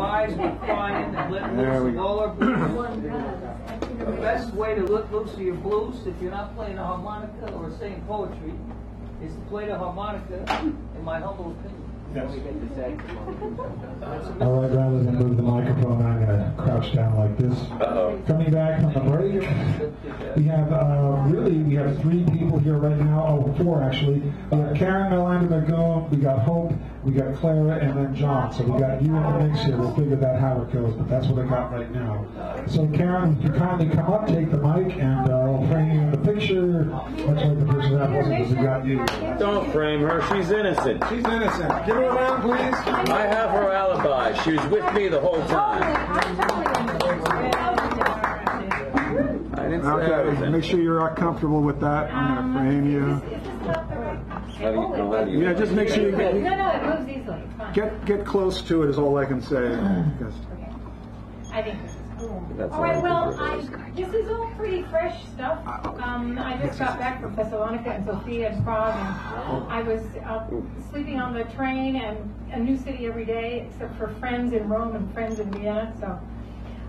wives were crying and let loose all our blues. The best way to let loose your blues, if you're not playing a harmonica or saying poetry, is to play the harmonica, in my humble opinion. Yes. All right, rather than move the microphone, I'm going to crouch down like this. Coming back from the break, we have three people here right now. Oh, four actually. We have Karen, Melinda, Magone, we got Hope, we got Clara, and then John. So we got you in the mix here. We'll figure that how it goes, but that's what I got right now. So Karen, if you kindly come up, take the mic, and I'll frame you in the picture, much like the picture that was, because we got you. Don't frame her. She's innocent. She's innocent. Give her a round, please. I have her alibi. She was with me the whole time. I didn't say I was Okay, make sure you're comfortable with that. I'm going to frame you. How do you Yeah, just make sure you No, it moves easily. It's fine. get close to it is all I can say. Because Okay. I think this is cool. That's All right, all well, this is all pretty fresh stuff. I just got back from Thessalonica and Sofia and Prague, and I was sleeping on the train and a new city every day, except for friends in Rome and friends in Vienna. So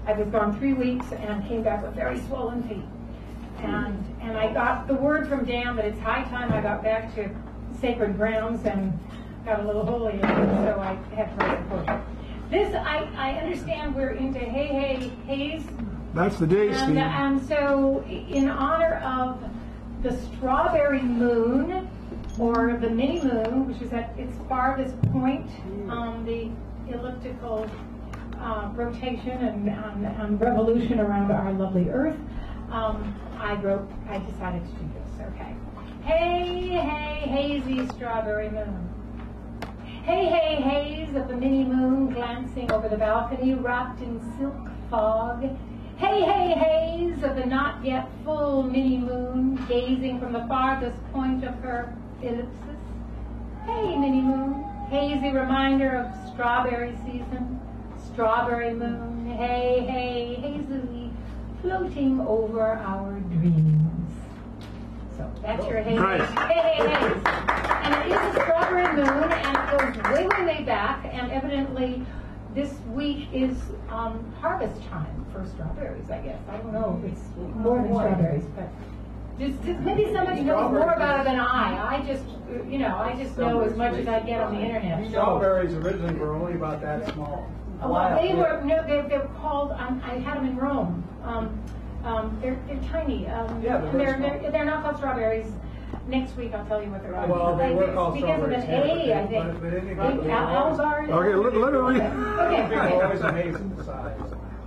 I was gone 3 weeks and came back with very swollen feet. And I got the word from Dan that it's high time I got back to sacred grounds and got a little holy, so I had to write a poetry. This, I understand we're into Hey Haze. that's the day, Steve. And so in honor of the strawberry moon, or the mini moon, which is at its farthest point on the elliptical rotation and revolution around our lovely Earth, I decided to do this, okay. Hey, hazy strawberry moon. Hey, haze of the mini moon glancing over the balcony, wrapped in silk fog. Hey, haze of the not yet full mini moon, gazing from the farthest point of her ellipsis. Hey, mini moon, hazy reminder of strawberry season. Strawberry moon, hey, hazily floating over our dreams. So that's your hey, Nice. Hey, haze. And it is a strawberry moon, and it goes way back, and evidently this week is harvest time for strawberries, I guess. I don't know if it's more than strawberries, but just maybe somebody knows more about it than I. I just know as much as I get on the internet. Strawberries originally were only about that small. Well, they're called. I had them in Rome. They're tiny. They're not called strawberries. Next week I'll tell you what they're called. Well, they were called because of an A, I think. Okay, literally. Okay. Always amazing size.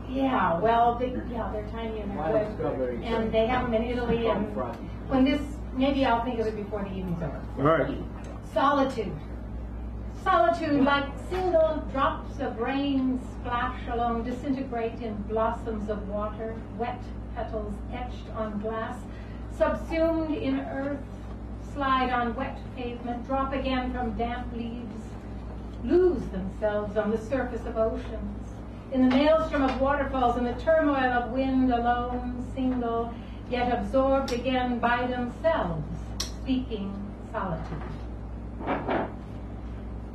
Yeah, well, they're tiny and they're good. And they have them in Italy. And when this, maybe I'll think of it before the evening's over. All right. Solitude. Solitude, like single drops of rain splash alone, disintegrate in blossoms of water, wet petals etched on glass, subsumed in earth, slide on wet pavement, drop again from damp leaves, lose themselves on the surface of oceans, in the maelstrom of waterfalls and the turmoil of wind, alone, single, yet absorbed again by themselves, speaking solitude.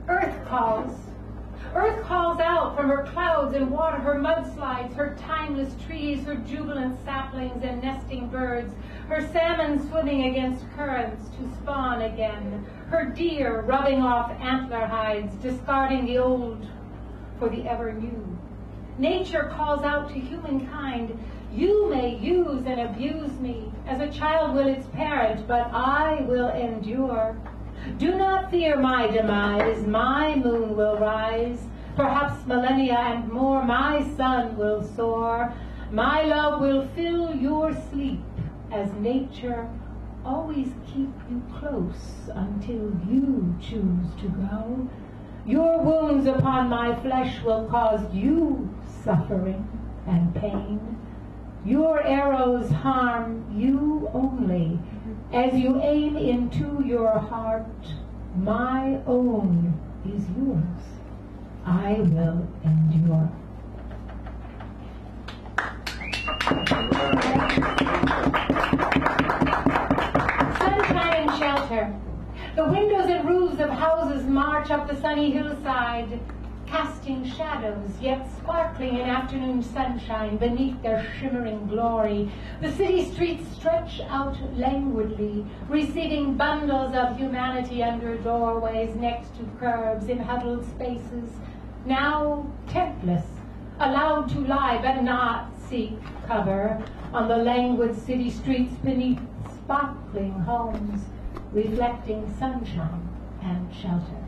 Earth calls. Earth calls out from her clouds and water, her mudslides, her timeless trees, her jubilant saplings and nesting birds, her salmon swimming against currents to spawn again, her deer rubbing off antler hides, discarding the old for the ever new. Nature calls out to humankind, you may use and abuse me, as a child will its parent, but I will endure. Do not fear my demise, my moon will rise, perhaps millennia and more, my sun will soar, my love will fill your sleep, as nature always keep you close until you choose to go. Your wounds upon my flesh will cause you suffering and pain. Your arrows harm you only. As you aim into your heart, my own is yours. I will endure. Sunshine and shelter. The windows and roofs of houses march up the sunny hillside. casting shadows, yet sparkling in afternoon sunshine beneath their shimmering glory. The city streets stretch out languidly, receiving bundles of humanity under doorways next to curbs in huddled spaces, now tentless, allowed to lie but not seek cover on the languid city streets beneath sparkling homes, reflecting sunshine and shelter.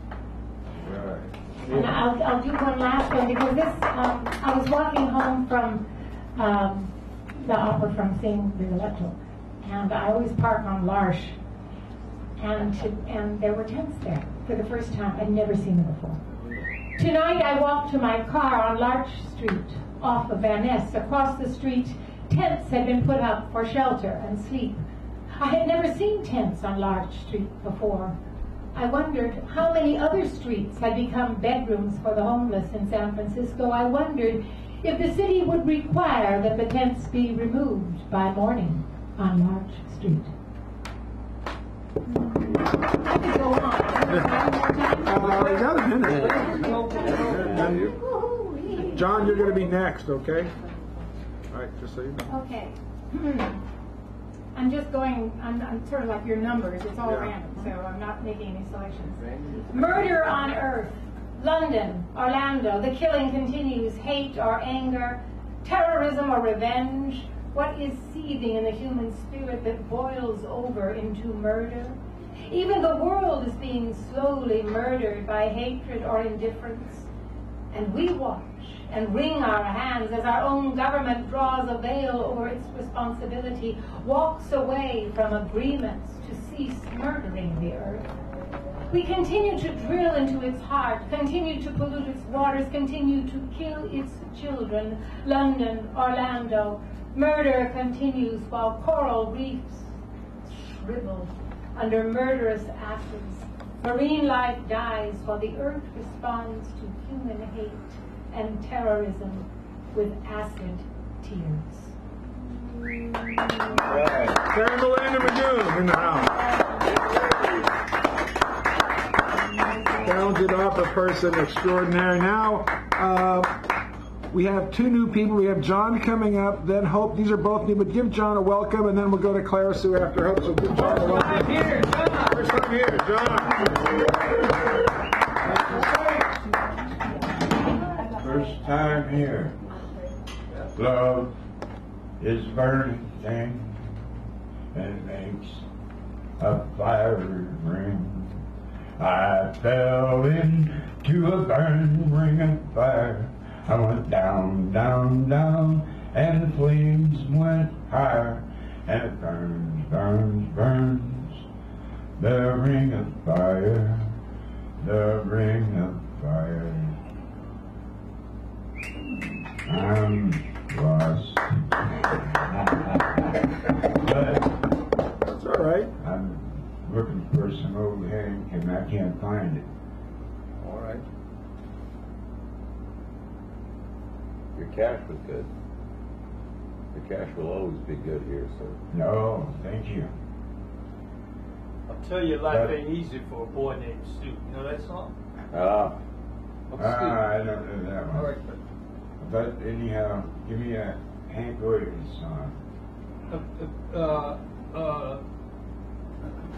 And I'll do one last one because this, I was walking home from the opera from seeing Rigoletto, and I always park on L'Arche, and there were tents there for the first time. I'd never seen them before. Tonight I walked to my car on L'Arche Street off of Van Ness. Across the street, tents had been put up for shelter and sleep. I had never seen tents on L'Arche Street before. I wondered how many other streets had become bedrooms for the homeless in San Francisco. I wondered if the city would require that the tents be removed by morning on L'Arche Street. I could go on. We got a minute. John, you're going to be next, okay? All right, just so you know. Okay. I'm just going, I'm sort of like your numbers, it's all random, so I'm not making any selections. Murder on Earth, London, Orlando, the killing continues, hate or anger, terrorism or revenge. What is seething in the human spirit that boils over into murder? Even the world is being slowly murdered by hatred or indifference. And we watch and wring our hands as our own government draws a veil over its responsibility, walks away from agreements to cease murdering the earth. We continue to drill into its heart, continue to pollute its waters, continue to kill its children. London, Orlando, murder continues while coral reefs shrivel under murderous acids. Marine life dies while the earth responds to human hate and terrorism with acid tears. Karen Melinda Magoon in the house. Talented opera person extraordinary. Now, we have two new people. We have John coming up, then Hope. These are both new, but give John a welcome, and then we'll go to Clara Sue after Hope. So give John a welcome. I'm here, John. First time here, John. First time here. Love is burning thing and makes a fire ring. I fell into a burning ring of fire. I went down, down, down, and the flames went higher. And it burns, burns, burns. The ring of fire, the ring of fire. I'm lost. But That's all right. I'm looking for some old Hank and I can't find it. All right. Your cash was good. The cash will always be good here, sir. No, thank you. I'll tell you, life ain't easy for a boy named Stu. You know that song? I don't know that one. All right, But anyhow, give me a Hank Williams song.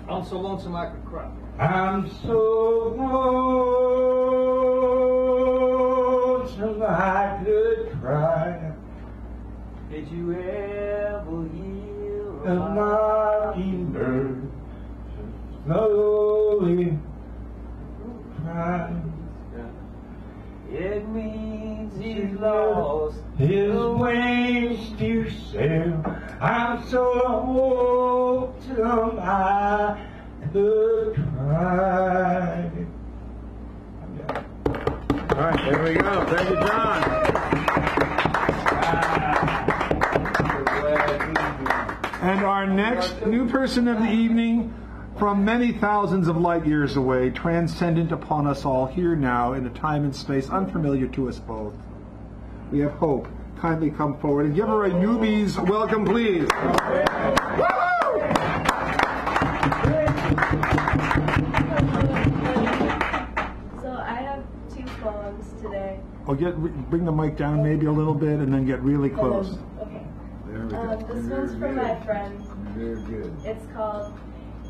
I'm so lonesome I could cry. I'm so lonesome I could cry. Did you ever hear A mockingbird slowly cry. It means he's lost His wings to sail. I'm so lonesome I could cry. I'm done. All right, there we go. Thank you, John. And our next new person of the evening, from many thousands of light years away, transcendent upon us all, here now, in a time and space unfamiliar to us both. We have Hope. Kindly come forward and give her a newbie's welcome, please. So I have two poems today. Oh, bring the mic down maybe a little bit, and then get really close. Okay. There we go. This one's for my friend. Very good. It's called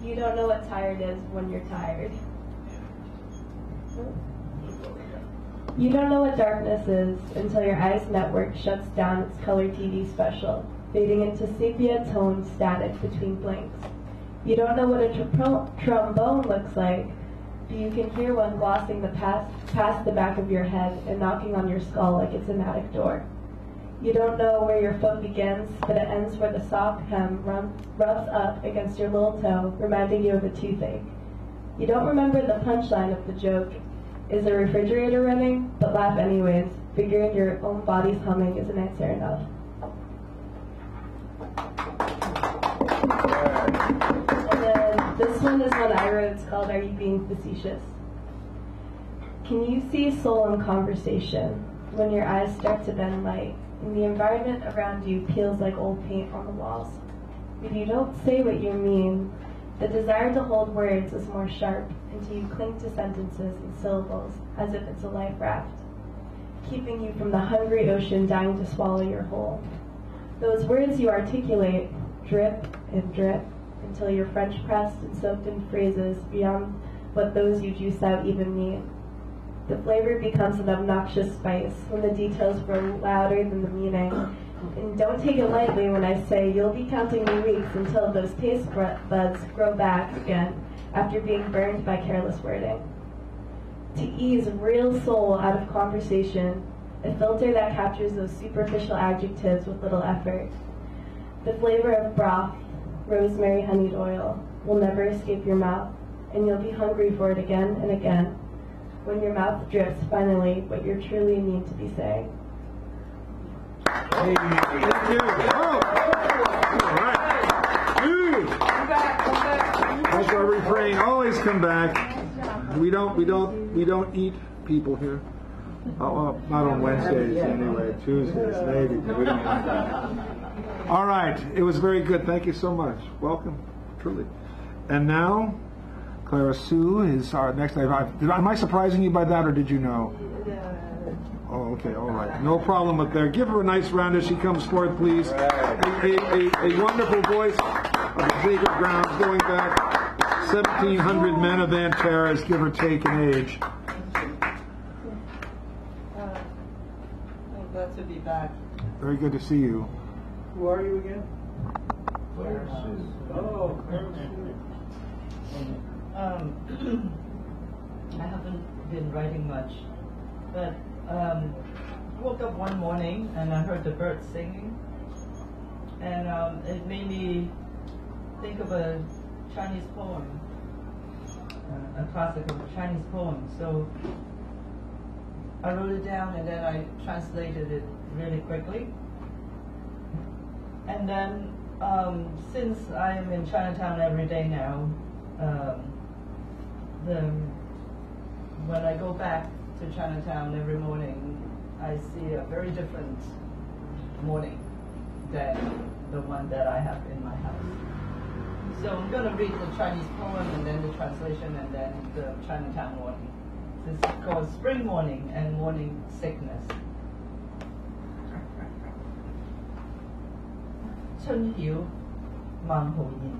"You Don't Know What Tired Is When You're Tired." You don't know what darkness is until your eyes network shuts down its color TV special, fading into sepia-toned static between blinks. You don't know what a trombone looks like, but you can hear one glossing past the back of your head and knocking on your skull like it's an attic door. You don't know where your foot begins, but it ends where the sock hem rubs up against your little toe, reminding you of a toothache. You don't remember the punchline of the joke, "Is the refrigerator running?" but laugh anyways, figuring your own body's humming is an answer enough. And then this one is one I wrote. It's called "Are You Being Facetious?" Can you see soul in conversation when your eyes start to bend light and the environment around you peels like old paint on the walls? If you don't say what you mean, the desire to hold words is more sharp until you cling to sentences and syllables as if it's a life raft, keeping you from the hungry ocean dying to swallow your whole. Those words you articulate drip and drip until you're French pressed and soaked in phrases beyond what those you juice out even mean. The flavor becomes an obnoxious spice when the details grow louder than the meaning. And don't take it lightly when I say you'll be counting the weeks until those taste buds grow back again after being burned by careless wording. To ease real soul out of conversation, a filter that captures those superficial adjectives with little effort. The flavor of broth, rosemary, honeyed oil will never escape your mouth, and you'll be hungry for it again and again when your mouth drips finally what you truly need to be saying. Hey, thank you. Oh. All right. Come back. That's our refrain. Always come back. We don't eat people here. Oh, not on Wednesdays anyway. Tuesdays maybe. We don't want that. All right. It was very good. Thank you so much. Welcome, truly. And now, Clara Sue is our next. Am I surprising you by that, or did you know? Oh, okay, all right. No problem with there. Give her a nice round as she comes forth, please. A wonderful voice of the sacred grounds going back 1,700 men of Antares, give or take in age. I'm glad to be back. Very good to see you. Who are you again? Clara Sue. Oh, Clara Sue. I haven't been writing much, but woke up one morning and I heard the birds singing, and it made me think of a Chinese poem, a classical Chinese poem. So I wrote it down and then I translated it really quickly. And then since I am in Chinatown every day now, when I go back to Chinatown every morning, I see a very different morning than the one that I have in my house. So I'm going to read the Chinese poem and then the translation and then the Chinatown morning. This is called Spring Morning and Morning Sickness. 春曉孟浩然，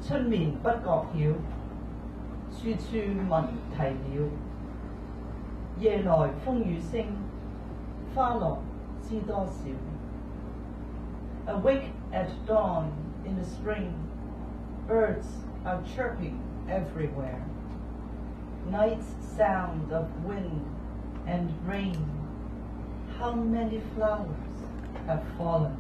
春眠不覺曉，處處聞啼鳥。夜來風雨聲，花落知多少。Awake at dawn in the spring, birds are chirping everywhere. Night's sound of wind and rain. How many flowers have fallen?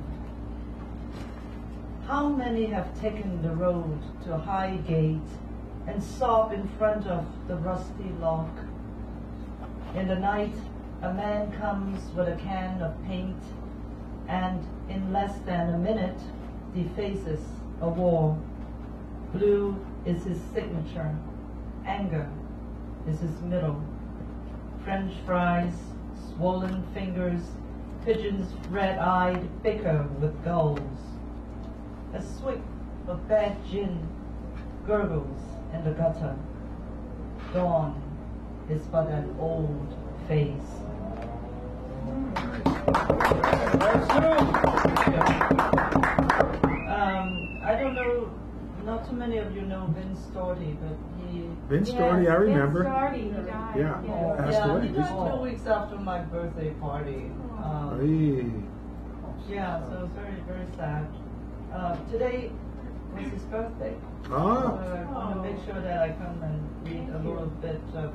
How many have taken the road to Highgate and sob in front of the rusty lock? In the night, a man comes with a can of paint and in less than a minute defaces a wall. Blue is his signature. Anger is his middle. French fries, swollen fingers, pigeons red-eyed bicker with gulls. A swig of bad gin gurgles in the gutter. Dawn is but an old face. I don't know, not too many of you know Vince Doherty, but he... Vince Doherty, I remember. Vince Doherty, he died. Yeah. Passed away he died recently. 2 weeks after my birthday party. Yeah, so it's very, very sad. Today was his birthday. So I want to make sure that I come and read a little bit of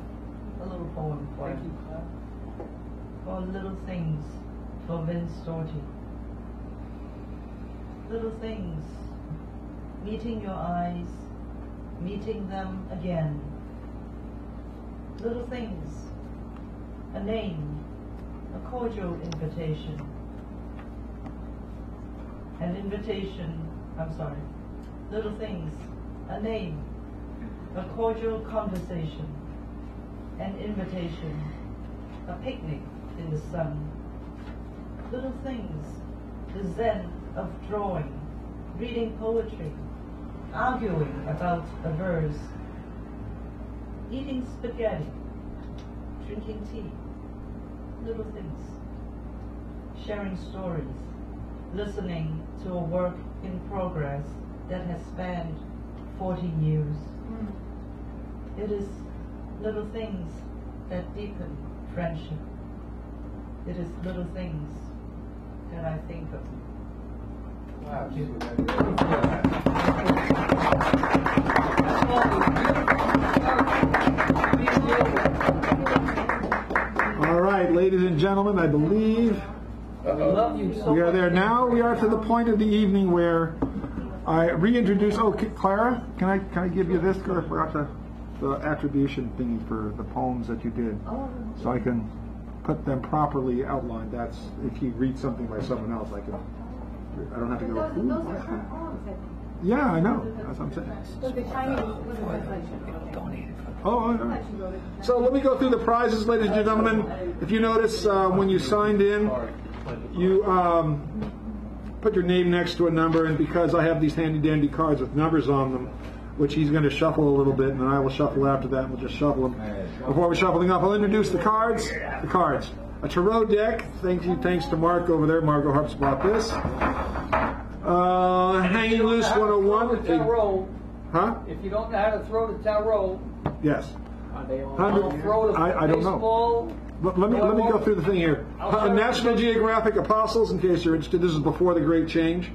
a little poem for him. For little things, for Vince Doherty. Little things, meeting your eyes, meeting them again. Little things, a name, a cordial invitation. An invitation, little things, a name, a cordial conversation, an invitation, a picnic in the sun. Little things, the zen of drawing, reading poetry, arguing about a verse, eating spaghetti, drinking tea. Little things, sharing stories, listening to a work in progress that has spanned 40 years. It is little things that deepen friendship. It is little things that I think of. Wow. All right, ladies and gentlemen, I believe We love you so we are much. there now. We are to the point of the evening where I reintroduce. Oh, Clara, can I give you this? Because I forgot the attribution thingy for the poems that you did, so I can put them properly outlined. That's if you read something by someone else, I don't have to go. Those are her poems, I think. Yeah, I know. That's what I'm saying. But the Chinese was a translation. So let me go through the prizes, ladies and gentlemen. If you notice, when you signed in, you put your name next to a number, and because I have these handy-dandy cards with numbers on them, which he's going to shuffle a little bit, and then I will shuffle after that, and we'll just shuffle them. Before we're shuffling up, I'll introduce the cards. The cards. A tarot deck. Thanks to Mark over there. Margot Harp's bought this. Hanging Loose 101. Huh? If you don't know how to throw the tarot, Yes. don't throw the I don't know. baseball. Let me go through the thing here. National Geographic Apostles, in case you're interested. This is before the Great Change.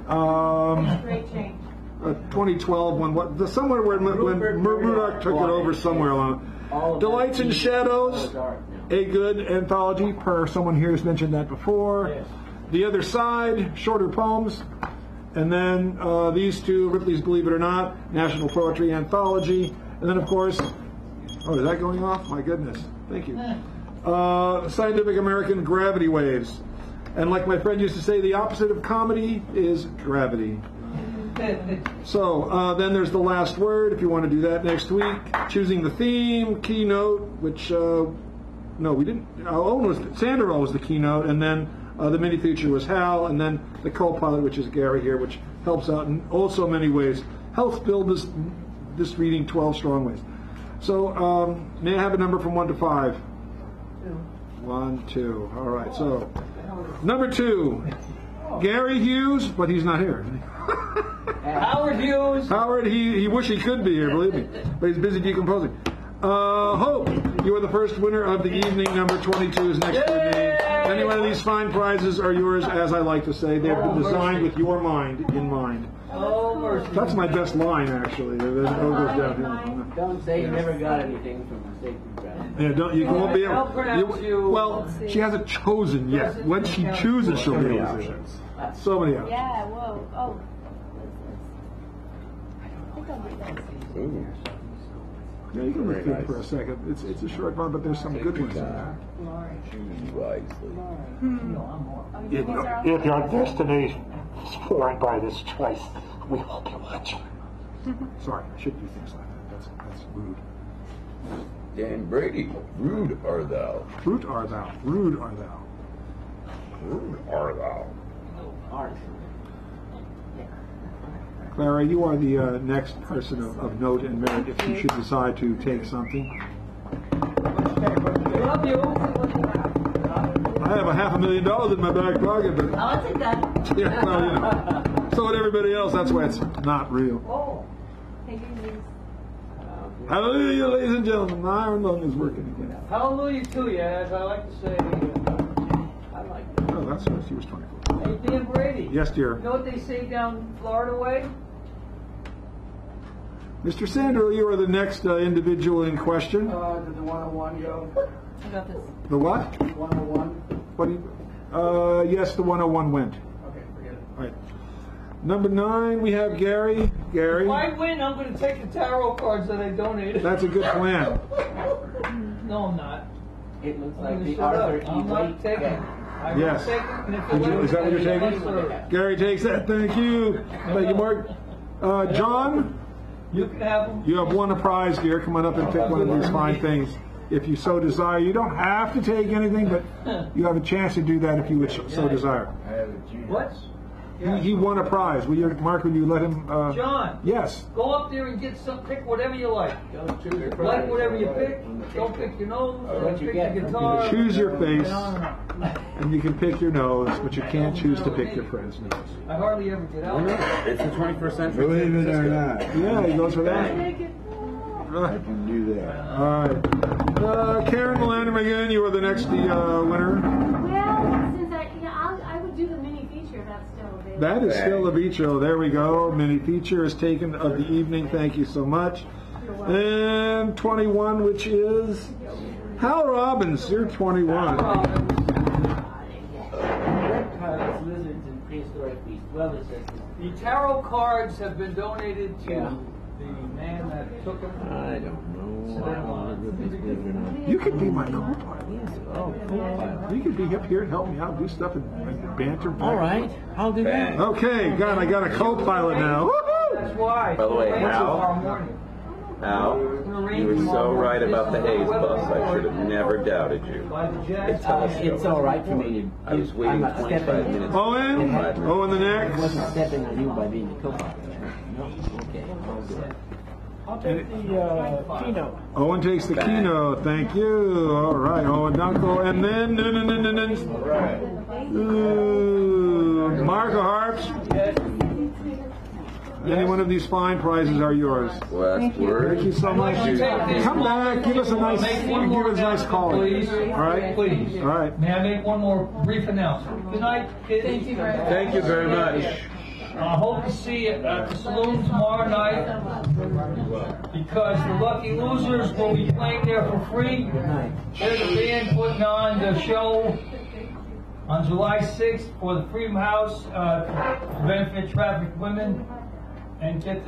Great change. 2012 one. Somewhere when Murdoch took it over somewhere along. Delights in Shadows, a good anthology. Per someone here has mentioned that before. Yes. The Other Side, shorter poems. And then these two, Ripley's Believe It or Not, National Poetry Anthology. And then, of course, oh, is that going off? My goodness. Thank you. Scientific American Gravity Waves. And like my friend used to say, the opposite of comedy is gravity. So then there's The Last Word, if you want to do that next week. Choosing the Theme, Keynote, which, no, we didn't. Sandra was the keynote, and then the mini feature was Hal, and then the co-pilot, which is Gary here, which helps out in also many ways. Helps build this reading 12 strong ways. So may I have a number from 1 to 5? 2. 1, 2. All right. So number 2, Gary Hughes, but he's not here. Howard Hughes. Howard, he wish he could be here, believe me, but he's busy decomposing. Hope, you are the first winner of the evening. Number 22 is next to me. Any one of these fine prizes are yours, as I like to say. They've been designed with your mind in mind. Oh, mercy. That's my best line, actually. It goes downhill. Don't say you never got anything from a sacred ground. Yeah, you won't be I'll pronounce you. Well, she hasn't chosen yet. When she chooses, she'll be able to. So many options. Yeah, whoa. Oh. Yeah, you can look through it for a second. It's a short one, but there's some good ones in there. Choose wisely. If your destiny is formed by this choice, we will be watching. Sorry, I shouldn't do things like that. That's rude. Dan Brady, rude art thou. Rude art thou. Rude art thou. Rude art thou. Clara, you are the next person of note and merit if you should decide to take something. love you. I have a $500,000 in my back pocket, but I'll take that. yeah, well, you know. So would everybody else. That's why it's not real. Oh. Hey, you use. Hallelujah, ladies and gentlemen. My iron lung is working again. Hallelujah to you, as I like to say. I like it. Oh, that's right. She was 24. Hey, Dan Brady. Yes, dear. You know what they say down Florida way? Mr. Sandro, you are the next individual in question. Did the 101 go? I got this. The what? 101? What do you? Yes, the 101 went. Okay, forget it. All right. Number 9, we have Gary. Gary. If I win, I'm going to take the tarot cards that I donated. That's a good plan. No, I'm not. It looks I'm like going to the shut up. Arthur E. I'm not Blake. taking it. I'm Yes. not taking it. And if Is it that what you're taking? yes, sir. Gary takes that. Thank you. Thank you, Mark. John, You can have them. you have won a prize, dear. Come on up and pick one of these fine things. If you so desire, you don't have to take anything, but you have a chance to do that if you would so desire. I have a genius. What? He won a prize. Will you, Mark, will you let him? John. Yes. Go up there and get some. Pick whatever you like. Don't choose your Like whatever you prize. pick. Don't pick your nose. What Don't you pick get. your guitar. Choose your face, No. and you can pick your nose, but you can't choose to pick your friend's nose. I hardly ever get out. It's the 21st century. Believe it or not. Yeah, he goes for that. I can do that. All right. Karen Melandrum again, you are the next winner. Well, since I would do the mini feature if that's still available. That is still a vitro. There we go. Mini feature is taken of the evening. Thank you so much. And 21, which is Hal Robbins. You're 21. Reptiles, lizards, and prehistoric beasts. Well, it says The tarot cards have been donated to Yeah. the man that took them. I don't know. I don't know if it's good or not. You could be my co-pilot. oh, cool. You could be up here and help me out, do stuff and banter. All right, I'll do that. Okay, God, I got a co-pilot now. Woohoo! That's why. By the way, Rain Hal? tomorrow morning. Al, you were so right about the Hayes bus. I should have never doubted you. By the Jazz. It's all right for me to. I was waiting I'm not 25 stepping. minutes. Owen, Owen the I next. wasn't stepping on you by being the co-pilot. No, okay, I'll do it. I'll take the keynote. Owen takes the keynote. Thank you. All right, Owen Dunkel, and then Marco Harps. Any one of these fine prizes are yours. Last word. Thank you so much. Come back. Give us a nice call. Please. All right. Please. All right. May I make one more brief announcement? Good night, kids. Thank you very much. Thank you very much. I hope to see you at the saloon tomorrow night because the Lucky Losers will be playing there for free. They're the band putting on the show on July 6th for the Freedom House to benefit trafficked women and get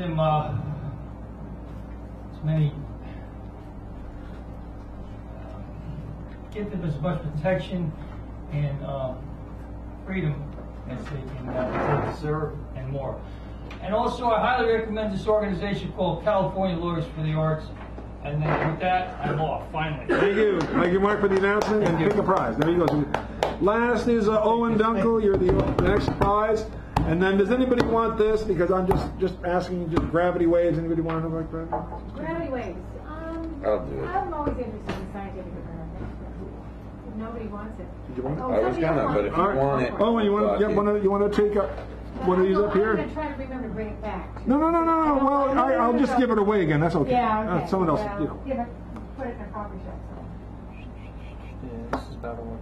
them as much protection and freedom as they can deserve and more. And also, I highly recommend this organization called California Lawyers for the Arts. And then with that, I'm off, finally. Thank you. Thank you, Mark, for the announcement. And pick a prize. There you go. Last is Owen Dunkel. You're the next prize. And then, does anybody want this? Because I'm just asking, just gravity waves. Anybody want to know about gravity waves? Gravity waves. I'll do it. I'm always interested in scientific experiments. Nobody wants it. Did you want it? Oh, I was somebody gonna, else but if wants you want it. Oh, and you want to get one of? You want to take one of these up I'm here? going to try to remember to bring it back. No. Well, I'll just give it away again. That's okay. Yeah, okay. Someone else, Well, you know. give it, put it in a coffee shop. Yeah, this is about one.